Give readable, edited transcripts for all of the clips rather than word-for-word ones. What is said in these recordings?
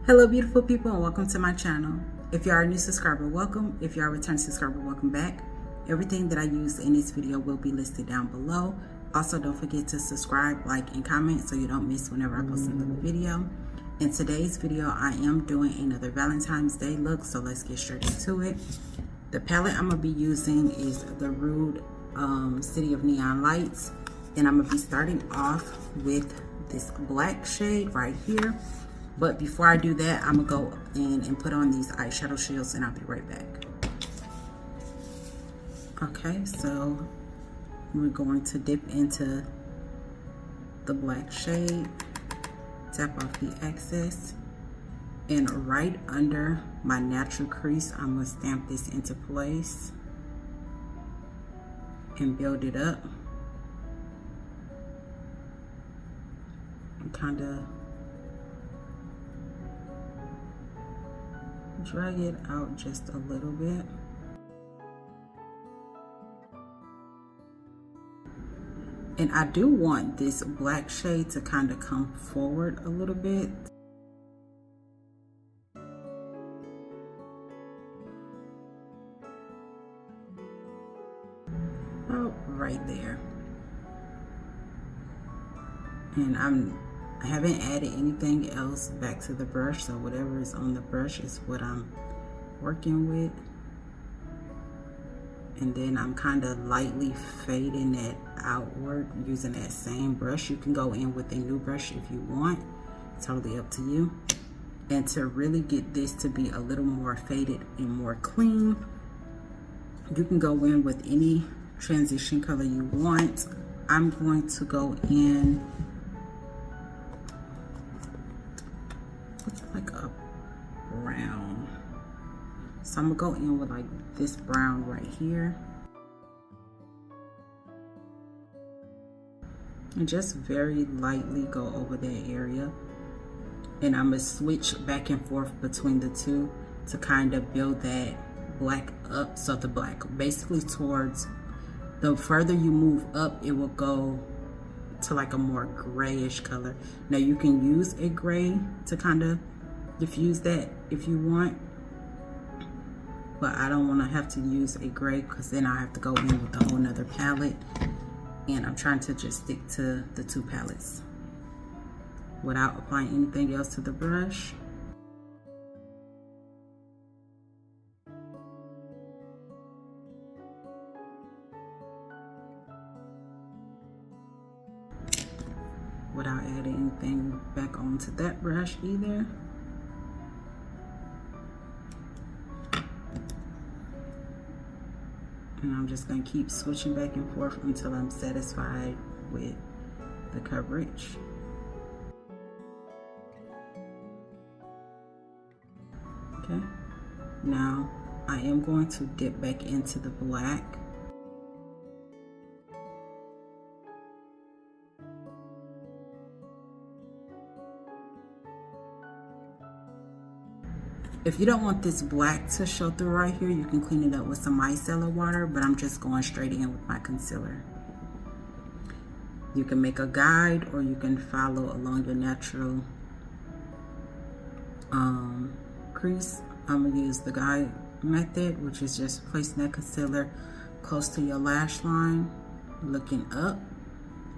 Hello beautiful people, and welcome to my channel. If you are a new subscriber, welcome. If you are a return subscriber, welcome back. Everything that I use in this video will be listed down below. Also, don't forget to subscribe, like, and comment so you don't miss whenever I post another video. In today's video, I am doing another Valentine's Day look, so let's get straight into it. The palette I'm going to be using is the Rude City of Neon Lights, and I'm going to be starting off with this black shade right here. But before I do that, I'm going to go in and put on these eyeshadow shields, and I'll be right back. Okay, so we're going to dip into the black shade, tap off the excess, and right under my natural crease, I'm going to stamp this into place and build it up. And kind of drag it out just a little bit. And I do want this black shade to kind of come forward a little bit. About right there. And I haven't added anything else back to the brush, so whatever is on the brush is what I'm working with. And then I'm kind of lightly fading that outward using that same brush. You can go in with a new brush if you want, totally up to you. And to really get this to be a little more faded and more clean, you can go in with any transition color you want. I'm going to go in like a brown. So I'm gonna go in with like this brown right here. And just very lightly go over that area. And I'm gonna switch back and forth between the two to kind of build that black up. So the black basically towards, the further you move up, it will go to like a more grayish color. Now you can use a gray to kind of diffuse that if you want, but I don't want to have to use a gray because then I have to go in with a whole nother palette, and I'm trying to just stick to the two palettes without applying anything else to the brush. Without adding anything back onto that brush either. And I'm just going to keep switching back and forth until I'm satisfied with the coverage. Okay, now I am going to dip back into the black. If you don't want this black to show through right here, you can clean it up with some micellar water, but I'm just going straight in with my concealer. You can make a guide, or you can follow along your natural crease. I'm gonna use the guide method, which is just placing that concealer close to your lash line, looking up,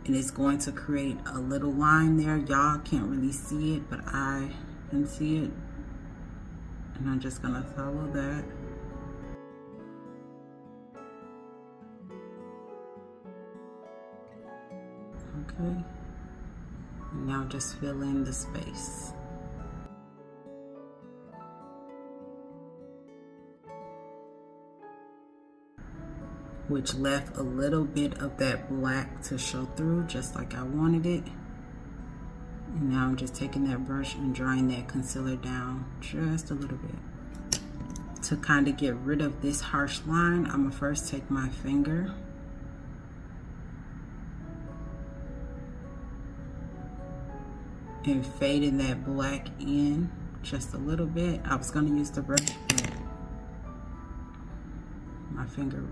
and it's going to create a little line there. Y'all can't really see it, but I can see it. And I'm just gonna follow that. Okay. And now just fill in the space. Which left a little bit of that black to show through, just like I wanted it. And now I'm just taking that brush and drawing that concealer down just a little bit. To kind of get rid of this harsh line, I'm gonna first take my finger and fade in that black in just a little bit. I was gonna use the brush, but my finger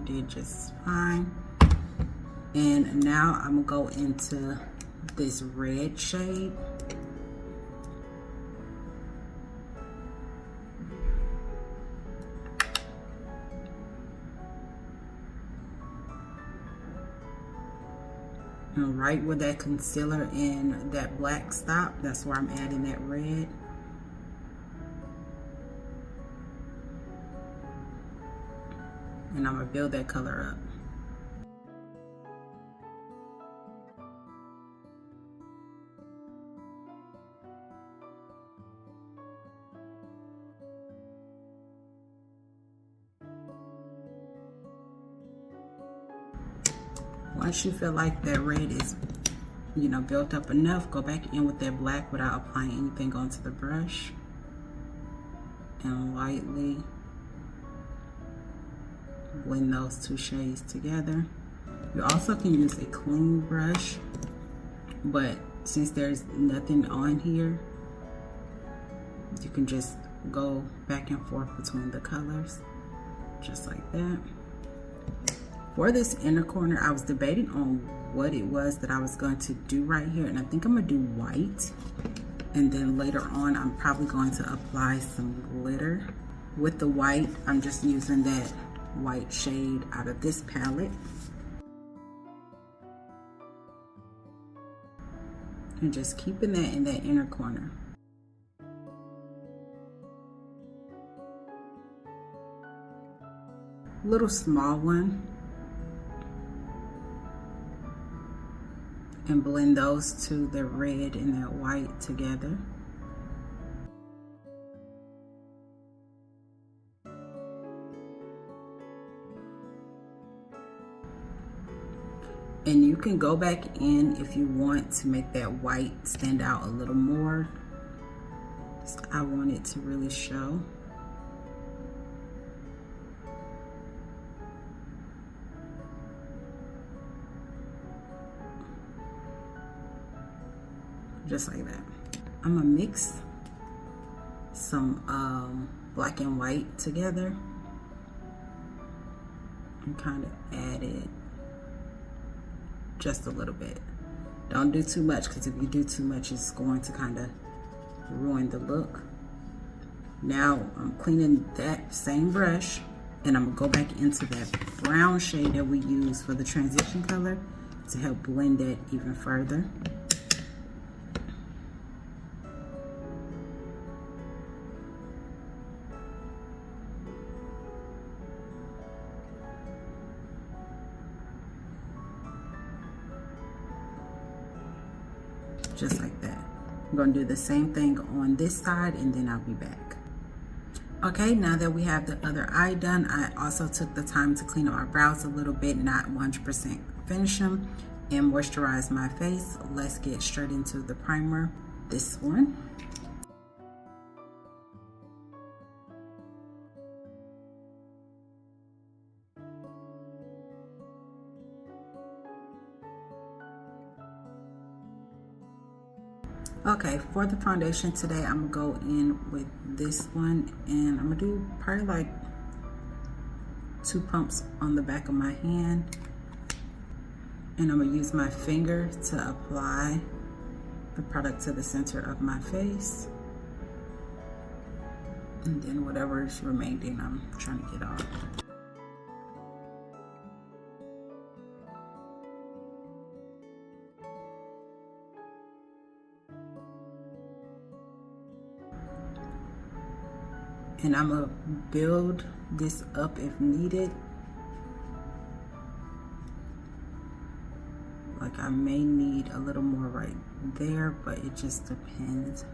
did just fine. And now I'm gonna go into this red shade. And right where that concealer and that black stop, that's where I'm adding that red. And I'm gonna build that color up. Once you feel like that red is, you know, built up enough, go back in with that black without applying anything onto the brush. And lightly blend those two shades together. You also can use a clean brush, but since there's nothing on here, you can just go back and forth between the colors, just like that. For this inner corner, I was debating on what it was that I was going to do right here, and I think I'm gonna do white, and then later on I'm probably going to apply some glitter. With the white, I'm just using that white shade out of this palette, and just keeping that in that inner corner. Little small one, and blend those two, the red and that white, together. And you can go back in if you want to make that white stand out a little more. I want it to really show. Just like that. I'm gonna mix some black and white together and kind of add it just a little bit. Don't do too much, because if you do too much, it's going to kind of ruin the look. Now I'm cleaning that same brush, and I'm gonna go back into that brown shade that we use for the transition color to help blend it even further. Just like that. I'm going to do the same thing on this side, and then I'll be back. Okay, now that we have the other eye done, I also took the time to clean up my brows a little bit, not 100% finish them, and moisturize my face. Let's get straight into the primer. This one. Okay, for the foundation today, I'm gonna go in with this one, and I'm gonna do probably like 2 pumps on the back of my hand, and I'm gonna use my finger to apply the product to the center of my face, and then whatever is remaining, I'm trying to get off. And I'm gonna build this up if needed. Like I may need a little more right there, but it just depends.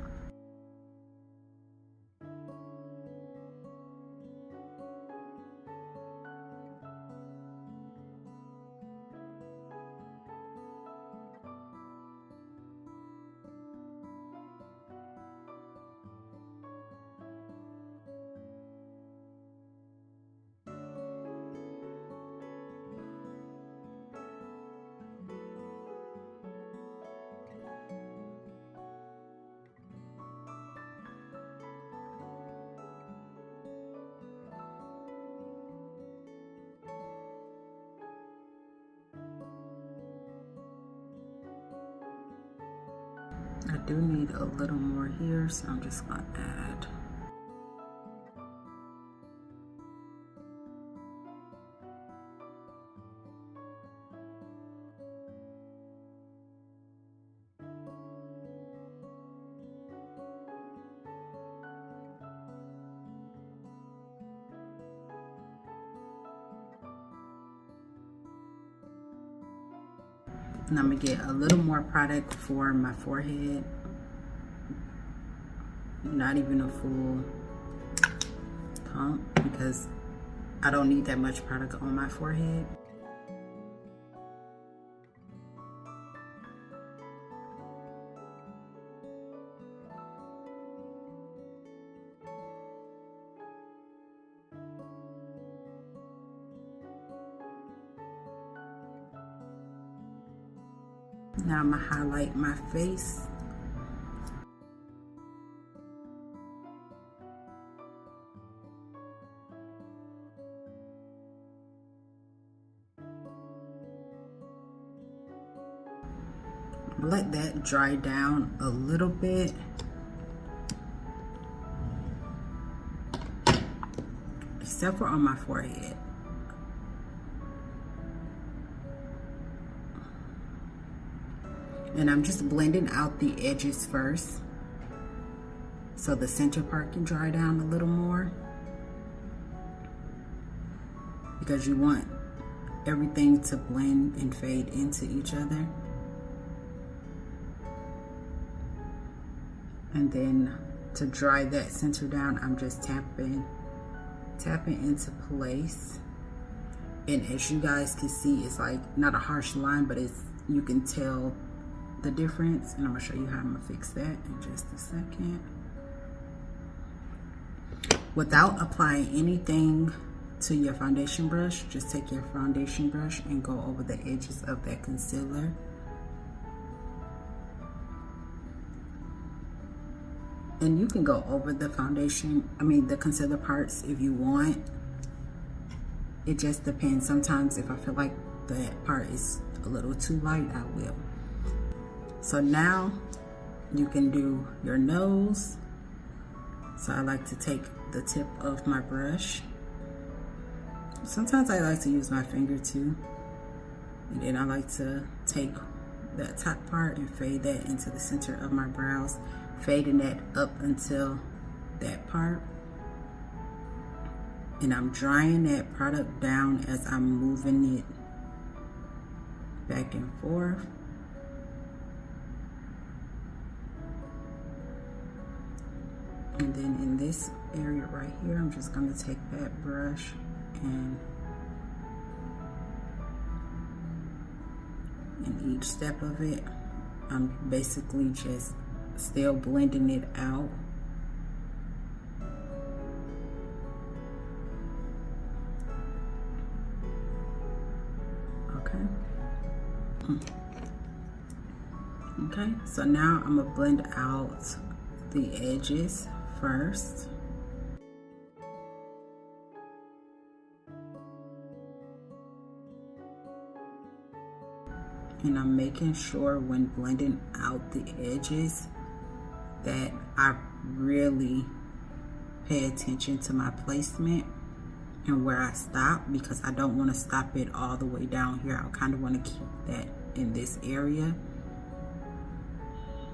I do need a little more here, so I'm just gonna add. And I'm gonna get a little more product for my forehead. Not even a full pump because I don't need that much product on my forehead. Now I'm gonna highlight my face. Let that dry down a little bit. Except for on my forehead. And I'm just blending out the edges first, so the center part can dry down a little more. Because you want everything to blend and fade into each other. And then to dry that center down, I'm just tapping into place. And as you guys can see, it's like not a harsh line, but it's, you can tell the difference. And I'm gonna show you how I'm gonna fix that in just a second. Without applying anything to your foundation brush, just take your foundation brush and go over the edges of that concealer. And you can go over the foundation, the concealer parts if you want. It just depends. Sometimes if I feel like that part is a little too light, I will. So now you can do your nose. So I like to take the tip of my brush. Sometimes I like to use my finger too. And then I like to take that top part and fade that into the center of my brows, fading that up until that part. And I'm drying that product down as I'm moving it back and forth. And then in this area right here, I'm just gonna take that brush and in each step of it, I'm basically just still blending it out. Okay, so now I'm gonna blend out the edges first. And I'm making sure when blending out the edges that I really pay attention to my placement and where I stop, because I don't want to stop it all the way down here. I kind of want to keep that in this area.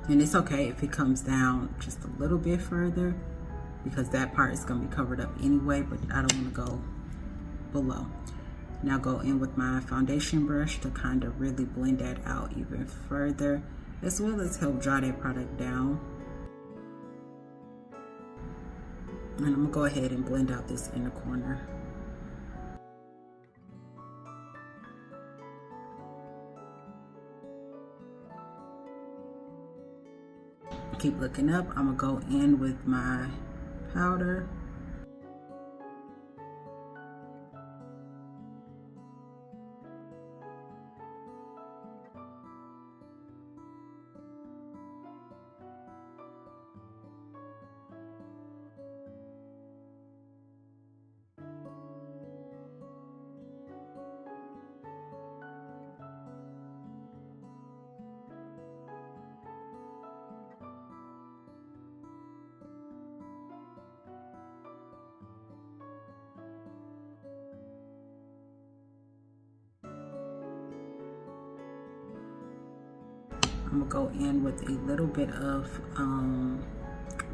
And it's okay if it comes down just a little bit further, because that part is going to be covered up anyway, but I don't want to go below. Now go in with my foundation brush to kind of really blend that out even further, as well as help dry that product down. And I'm gonna go ahead and blend out this inner corner. Keep looking up. I'm gonna go in with my powder. I'm gonna go in with a little bit of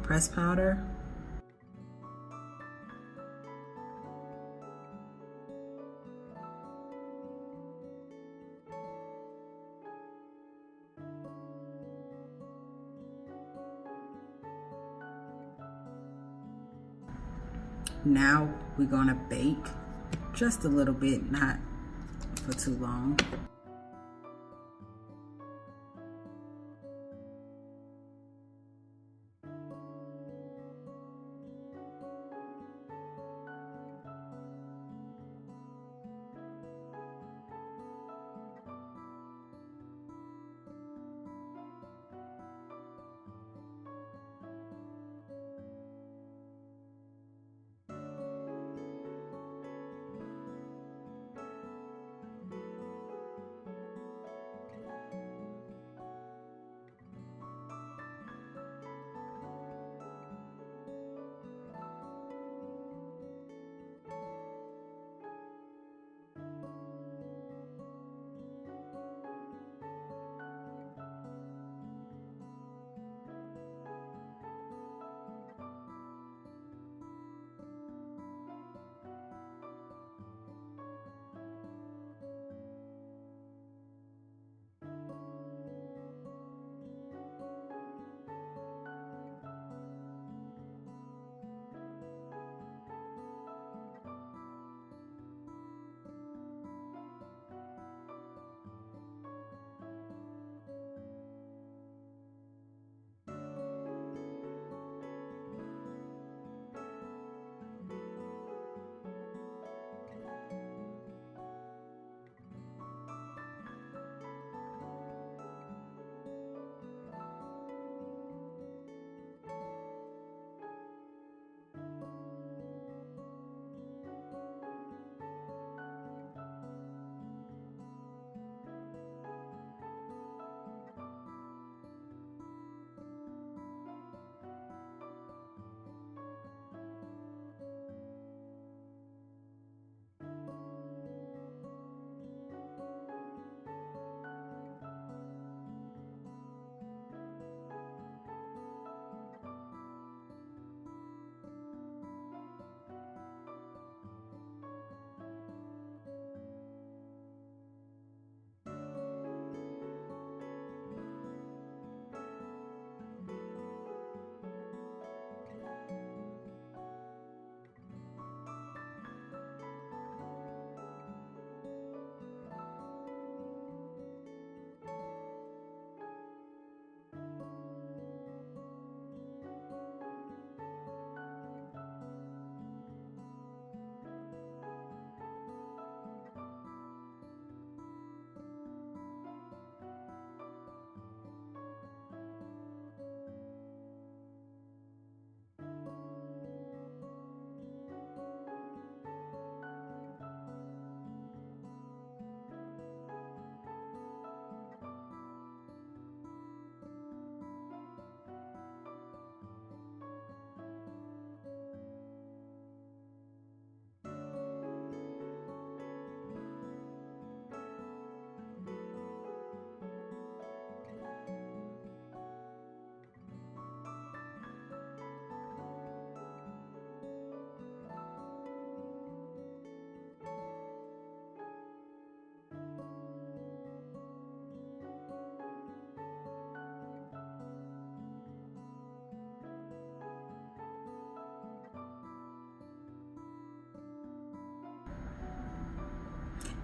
pressed powder. Now we're gonna bake just a little bit, not for too long.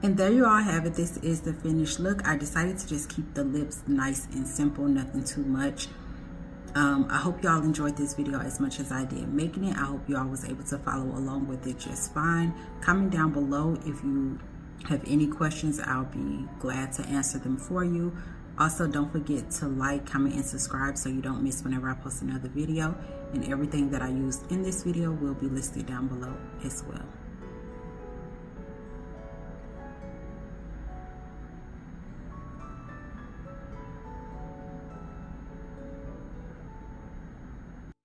And there you all have it. This is the finished look. I decided to just keep the lips nice and simple, nothing too much. I hope y'all enjoyed this video as much as I did making it. I hope y'all was able to follow along with it just fine. Comment down below if you have any questions. I'll be glad to answer them for you. Also, don't forget to like, comment, and subscribe so you don't miss whenever I post another video. And everything that I used in this video will be listed down below as well.